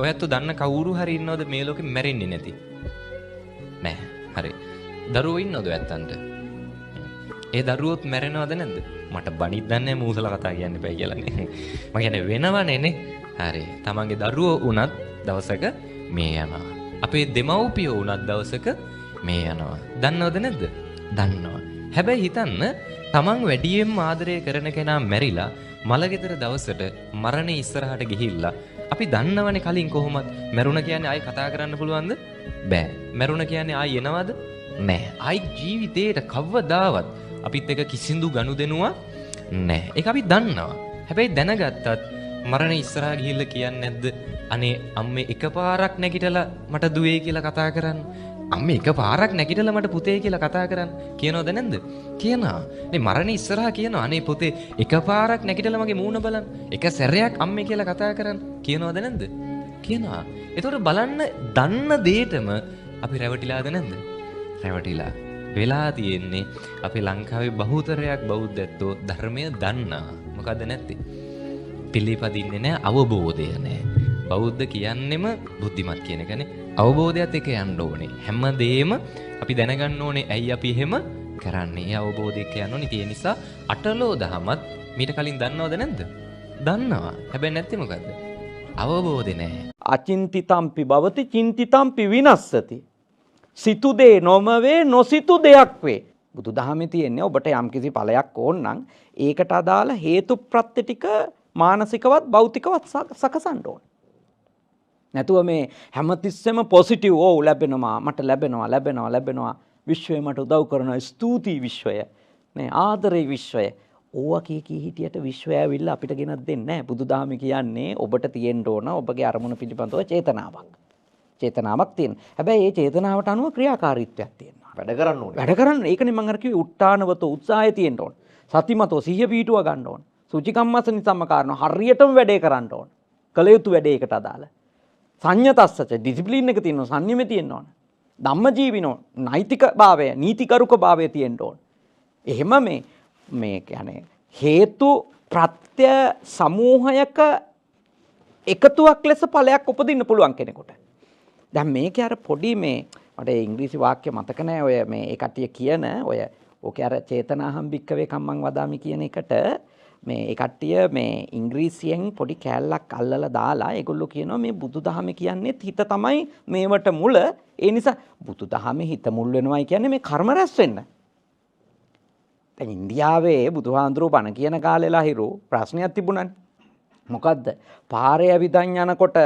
ඔයත් දන්න කවුරු හරි ඉන්නවද මේ ලෝකෙ මැරෙන්නේ නැති? නෑ. හරි. දරුවෝ ඉන්නවද ඔයත්තන්ට? ඒ දරුවොත් මැරෙනවද නැද්ද? මට බණිත් දන්නේ මූසල කතා කියන්න එපා කියලානේ. මම කියන්නේ වෙනවනේ නේ. හරි. තමන්ගේ දරුවෝ වුණත් දවසක මේ යනවා. අපේ දෙමව්පියෝ වුණත් දවසක මේ යනවා. දන්නවද නැද්ද? දන්නවා. හැබැයි හිතන්න තමන් වැඩියෙන්ම ආදරය කරන කෙනා මැරිලා මලගෙදර දවසට මරණේ ඉස්සරහට ගිහිල්ලා අපි දන්නවනේ කලින් කොහොමද මැරුණ කියන්නේ ආයි කතා කරන්න පුළුවන්ද? බෑ. මැරුණ කියන්නේ ආයි එනවද? නෑ. ආයි ජීවිතේට කවදාවත් අපිත් එක කිසිදු ගනුදෙනුවක් නෑ. ඒක අපි දන්නවා. හැබැයි දැනගත්තත් මරණේ ඉස්සරහා ගිහිල්ලා කියන්නේ නැද්ද? අනේ අම්මේ එකපාරක් නැගිටලා මට දුවේ කියලා කතා කරන්න. අම්මේ එකපාරක් නැගිටලා මට පුතේ කියලා කතා කරන්න. කියනවද නැද්ද? කියනවා. මේ මරණේ ඉස්සරහා කියනවා අනේ පුතේ එකපාරක් නැගිටලා මගේ මූණ බලන්න. එක සැරයක් අම්මේ කියලා කතා කරන්න. කියනවද නැද්ද? කියනවා. ඒතකොට බලන්න දන්න දෙයටම අපි රැවටිලාද නැද්ද? රැවටිලා. වෙලා තියෙන්නේ අපේ ලංකාවේ බහුතරයක් බෞද්ධයෝ ධර්මය දන්නා. මොකද නැත්තේ? පිළිපදින්නේ නැහැ, අවබෝධය නැහැ. බෞද්ධ කියන්නෙම බුද්ධිමත් කියන එකනේ. අවබෝධයත් එක්ක යන්න ඕනේ. හැමදේම අපි දැනගන්න ඕනේ ඇයි අපි එහෙම කරන්නේ. ඒ අවබෝධය එක්ක යන්න ඕනේ. ඒ නිසා අටලෝ දහමත් මීට කලින් දන්නවද නැද්ද? දන්නවා. හැබැයි නැත්තේ මොකද්ද? අවබෝධය නැහැ. අචින්තිතම්පි භවති චින්තිතම්පි විනස්සති. සිතු දේ නොමවේ නොසිතු දෙයක් වේ. බුදුදහමේ තියෙන්නේ ඔබට යම්කිසි ඵලයක් ඕන නම් ඒකට අදාළ හේතු ප්‍රත්‍ය ටික මානසිකවත් භෞතිකවත් සකසන්න ඕන. නැතුව මේ හැමතිස්සෙම පොසිටිව් ලැබෙනවා මට ලැබෙනවා විශ්වය මට උදව් කරනවා ස්තුතියි විශ්වය නේ ආදරේ විශ්වය ඕවා කී හිටියට විශ්වය ඇවිල්ලා අපිට ගෙනත් දෙන්නේ නැහැ. බුදුදහම කියන්නේ ඔබට තියෙන්න ඕන ඔබගේ අරමුණ පිළිබඳව චේතනාවක් තියෙන. හැබැයි මේ චේතනාවට අනුව ක්‍රියාකාරීත්වයක් තියෙනවා. වැඩ කරන්න ඕනේ. වැඩ කරන්න. ඒකනේ මම අර කිව්වේ උත්තානවත උත්සාහය තියෙන්න ඕන. සතිමතෝ සිහිය පිහිටුව ගන්න ඕන. සුචිකම්මස නිසම්ම කාරණා හරියටම වැඩේ කරන්න ඕන. කළ යුතු වැඩේකට අදාළ. සංයතස්සච ඩිසිප්ලින් එක තියෙනවා. සංයමෙ තියෙන්න ඕන. ධම්මජීවිනෝ නෛතික භාවය, නීතිකරුක භාවය තියෙන්න ඕන. එහෙම මේ කියන්නේ හේතු ප්‍රත්‍ය සමූහයක එකතුවක් ලෙස ඵලයක් උපදින්න පුළුවන් කෙනෙකුට. දැන් මේකේ අර පොඩි මට ඉංග්‍රීසි වාක්‍ය මතක නැහැ ඔය මේ ඒ කට්ටිය කියන ඔය ඕකේ අර චේතනාහම් භික්කවේ කම්මං වදාමි කියන එකට මේ ඒ කට්ටිය මේ ඉංග්‍රීසියෙන් පොඩි කෑල්ලක් අල්ලලා දාලා ඒගොල්ලෝ කියනවා මේ බුදුදහම කියන්නේ හිත තමයි මේවට මුල. ඒ නිසා බුදුදහමේ හිත මුල් වෙනවයි කියන්නේ මේ කර්ම රැස් වෙන්න. දැන් ඉන්දියාවේ බුදුහාඳුරෝ බණ කියන කාලෙලා හිරු ප්‍රශ්නයක් තිබුණානේ. මොකද්ද? පාරේ ඇවිදන් යනකොට